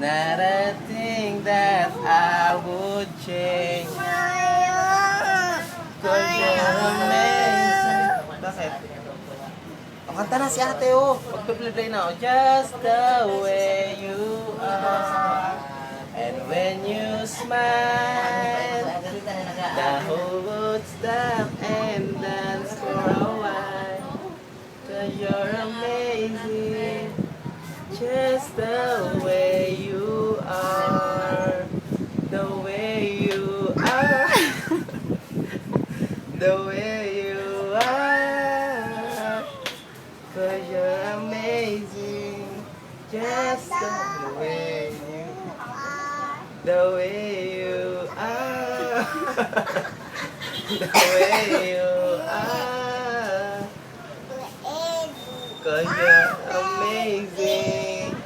not a thing that I would change. Cause you're amazing. Bakit? O, kanta na si ate, oh. Pag-play na, oh. Just the way you are. And when you smile, the whole world stop and dance for a while. Cause you're amazing. Just the way you are. The way you are. The way you are. Cause you're amazing. Just the way you are. The way you are. The way you are. Cause you're amazing.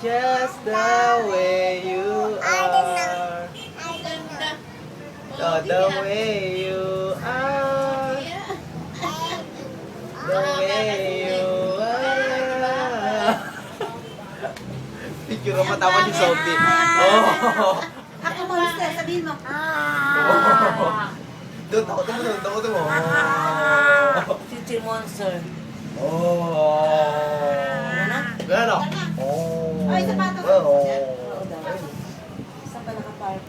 Just the way you are. Oh, the way you are. The way you are. Picture mo matawa si Sophie. Oh. Ako monster, sabihin mo. Doon, ako mo. Future monster. Oh. Gano? Oh. Ay, sapatos. Oh. Saan pa nakapark?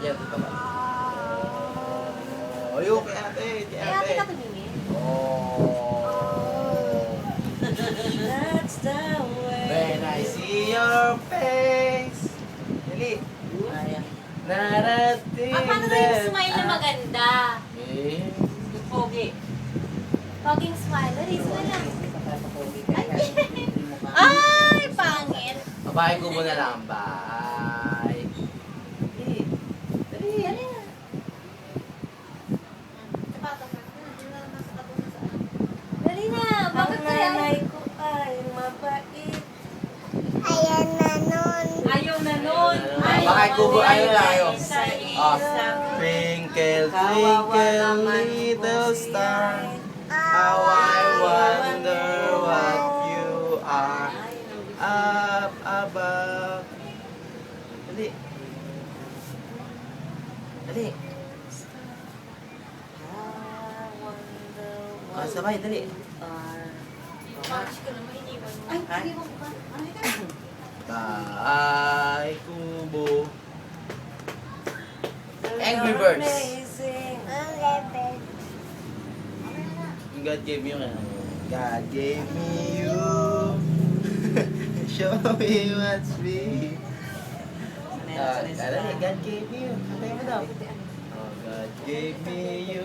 Yan, ito ba? Oh. Ayun, kay ate. Kay Kaya ate. kita tumingin. Oh. That's the way. When I see your face. Dali. Ayan. Narating Paano na yung smile na maganda? Eh. Pogi. Poging smile. Dali, smile lang. Ay! Ay, pangit. Babae ko muna lang. Bye. Dali. Dali. Dali na. Dali na. Bakit Ang kaya? nanay ko ay mabait. Ayaw na nun. Baka kubo, ano lang ayo. Sa Ah. isang Twinkle, Kawawa twinkle, naman little po si star. Nay. How I wonder what you are up above. Dali. Dali. Ah, sabay, dali. Watch ko naman iniwan mo. Ay, sige mo. Bye, kubo. Angry Birds. Amazing. God gave me ano. God gave me you. Show me what's me. God gave me you. Kantay mo daw. Oh, God gave me you.